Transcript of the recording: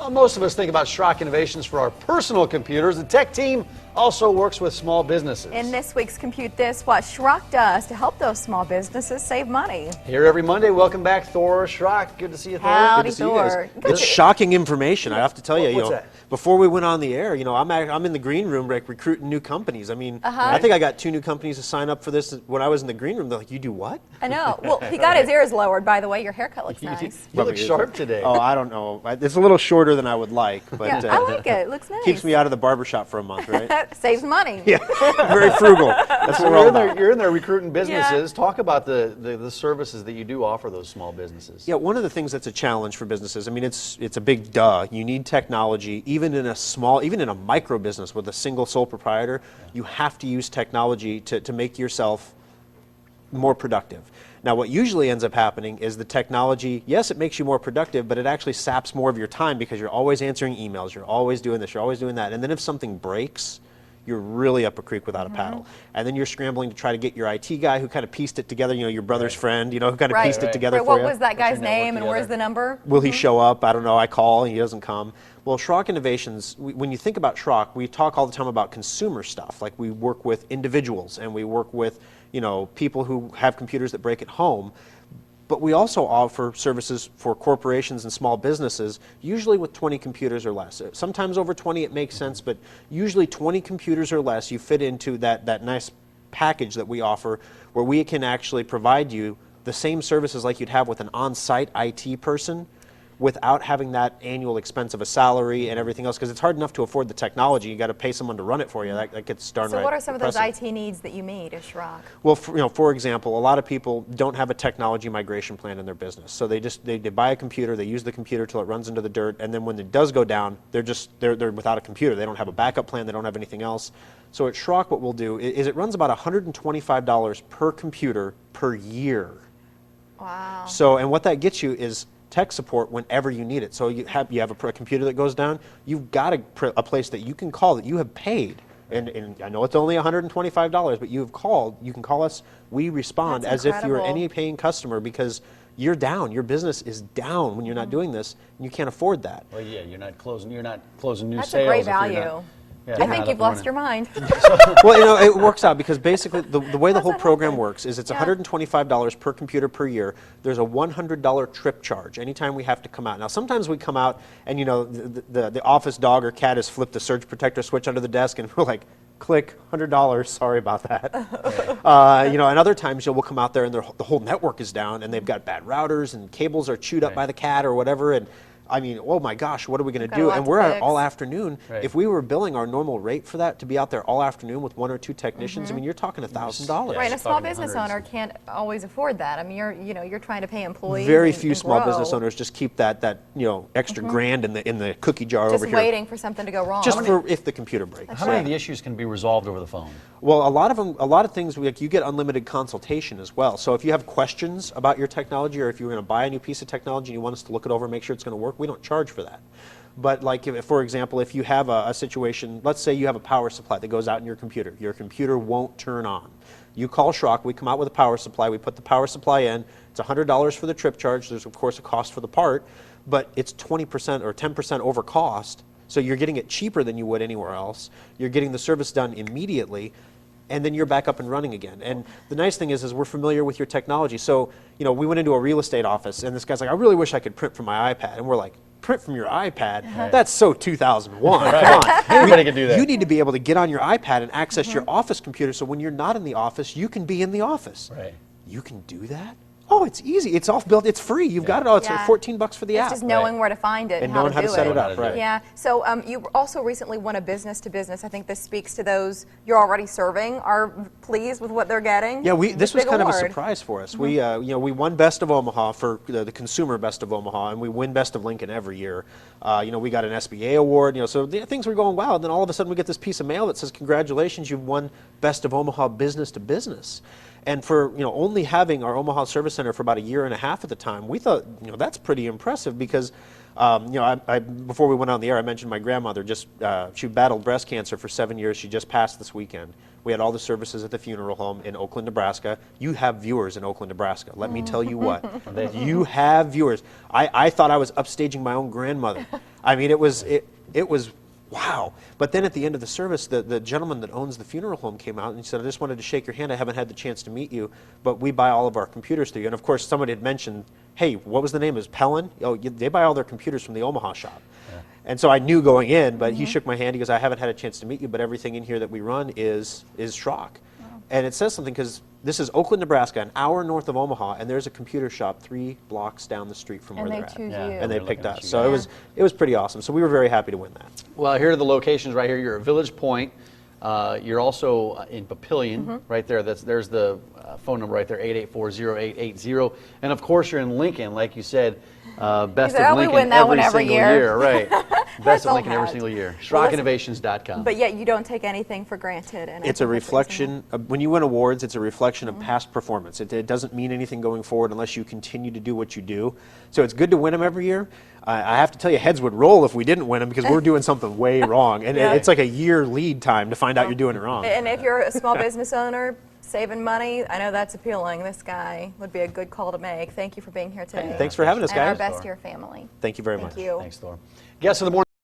Well, most of us think about Schrock Innovations for our personal computers. The tech team also works with small businesses. In this week's Compute This, what Schrock does to help those small businesses save money. Here every Monday. Welcome back, Thor Schrock. Good to see you, Thor. Howdy, Good to see Thor. you guys. It's shocking information, I have to tell you. What's that? Before we went on the air, I'm in the green room recruiting new companies. I mean, I think I got 2 new companies to sign up for this when I was in the green room. They're like, "You do what?" I know. Well, he got his ears lowered, by the way. Your haircut looks nice. You look sharp today. Oh, I don't know. It's a little shorter than I would like, but Yeah, I like it. It looks nice. keeps me out of the barbershop for a month, right? Saves money. Yeah, very frugal. That's what we're all about. You're in there recruiting businesses. Talk about the services that you do offer those small businesses. Yeah, one of the things that's a challenge for businesses, I mean, it's a big duh. You need technology, even in a micro business with a single sole proprietor, you have to use technology to make yourself more productive. Now, what usually ends up happening is the technology, yes, it makes you more productive, but it actually saps more of your time because you're always answering emails, you're always doing this, you're always doing that. And then if something breaks, you're really up a creek without a paddle. And then you're scrambling to try to get your IT guy who kind of pieced it together, your brother's friend, who kind of pieced it together for What you. was that guy's your network name and where's the number? Will he show up? I don't know. I call and he doesn't come. Well, Schrock Innovations, when you think about Schrock, we talk all the time about consumer stuff. Like we work with individuals and we work with, people who have computers that break at home. But we also offer services for corporations and small businesses, usually with 20 computers or less. Sometimes over 20 it makes sense, but usually 20 computers or less you fit into that nice package that we offer where we can actually provide you the same services like you'd have with an on-site IT person without having that annual expense of a salary and everything else, because it's hard enough to afford the technology. You got to pay someone to run it for you. That gets darn right. So what are some of those depressing. IT needs that you meet at Schrock? Well, for example, a lot of people don't have a technology migration plan in their business. So they buy a computer, they use the computer till it runs into the dirt, and then when it does go down, they're without a computer. They don't have a backup plan, they don't have anything else. So at Schrock, what we'll do is it runs about $125 per computer per year. Wow. So, and what that gets you is tech support whenever you need it. So you have a computer that goes down, you've got a place that you can call that you have paid. And I know it's only $125, but you have called. You can call us. We respond That's as if you're incredible. any paying customer because you're down. Your business is down when you're not doing this, and you can't afford that. Well, yeah, you're not closing new That's sales. a great if you're value. not- yeah, I not think up you've and lost running. your mind. Well, it works out because basically the way the whole program works is it's Yeah. $125 per computer per year. There's a $100 trip charge anytime we have to come out. Now, sometimes we come out and, the office dog or cat has flipped the surge protector switch under the desk and we're like, click, $100, sorry about that. And other times we'll come out there and the whole network is down and they've got bad routers and cables are chewed up by the cat or whatever. And I mean, oh my gosh, what are we going to Got a do? lot And to we're out fix. all afternoon. Right. If we were billing our normal rate for that to be out there all afternoon with 1 or 2 technicians, I mean, you're talking $1,000. Right, and a small talking business hundreds. owner can't always afford that. I mean, you're trying to pay employees. Very and- few and small grow. business owners just keep that extra grand in the cookie jar Just over here. waiting for something to go wrong. Just for if the computer breaks. How many of the issues can be resolved over the phone? Well, a lot of things, you get unlimited consultation as well. So if you have questions about your technology or if you're going to buy a new piece of technology and you want us to look it over and make sure it's going to work, we don't charge for that. But like, for example, if you have a situation, let's say you have a power supply that goes out in your computer won't turn on. You call Schrock, we come out with a power supply, we put the power supply in, it's $100 for the trip charge, there's of course a cost for the part, but it's 20% or 10% over cost, so you're getting it cheaper than you would anywhere else, you're getting the service done immediately, and then you're back up and running again. And the nice thing is we're familiar with your technology. So, we went into a real estate office and this guy's like, I really wish I could print from my iPad. And we're like, print from your iPad? That's so 2001. Come on. Everybody can do that. You need to be able to get on your iPad and access your office computer so when you're not in the office, you can be in the office. Right. You can do that? Oh, it's easy. It's all built. It's free. You've got it all. It's Yeah. $14 for the It's app. just knowing where to find it And how knowing how to do set it. it up, right. Yeah. So you also recently won a business to business. I think this speaks to those you're already serving are pleased with what they're getting. Yeah, It's a this was big kind of a award. surprise for us. We won Best of Omaha for the consumer Best of Omaha, and we win Best of Lincoln every year. We got an SBA award. So things were going well, and then all of a sudden we get this piece of mail that says, "Congratulations, you've won Best of Omaha Business to Business." And for only having our Omaha Service Center for about a year and a half at the time, we thought that's pretty impressive because before we went on the air, I mentioned my grandmother she battled breast cancer for 7 years. She just passed this weekend. We had all the services at the funeral home in Oakland, Nebraska. You have viewers in Oakland, Nebraska. Let me tell you what. You have viewers. I thought I was upstaging my own grandmother. I mean, it was wow. But then at the end of the service, the gentleman that owns the funeral home came out and he said, I just wanted to shake your hand. I haven't had the chance to meet you, but we buy all of our computers through you. And of course, somebody had mentioned, hey, what was the name? It was Pellin? Oh, they buy all their computers from the Omaha shop. Yeah. And so I knew going in, but he shook my hand. He goes, I haven't had a chance to meet you, but everything in here that we run is Schrock. Wow. And it says something because this is Oakland, Nebraska, an hour north of Omaha, and there's a computer shop 3 blocks down the street from where they're at. And they choose you. And they picked us. So it was pretty awesome. So we were very happy to win that. Well, here are the locations right here. You're at Village Point. You're also in Papillion, right there. There's the phone number right there, 884-0880. And of course, you're in Lincoln, like you said. Best of we Lincoln win that one every every single year. year, right? Best of all Lincoln every right. single year. Well, listen, SchrockInnovations.com. But yet you don't take anything for granted. And It's a reflection, when you win awards, it's a reflection of past performance. It doesn't mean anything going forward unless you continue to do what you do. So it's good to win them every year. I have to tell you, heads would roll if we didn't win them because we're doing something way wrong. And it's like a year lead time to find out you're doing it wrong. And if you're a small business owner saving money, I know that's appealing. This guy would be a good call to make. Thank you for being here today. Thanks for having us, And our guys. best to your family. Thank you very much. Thank you. Thanks, Thor. Guest of the morning.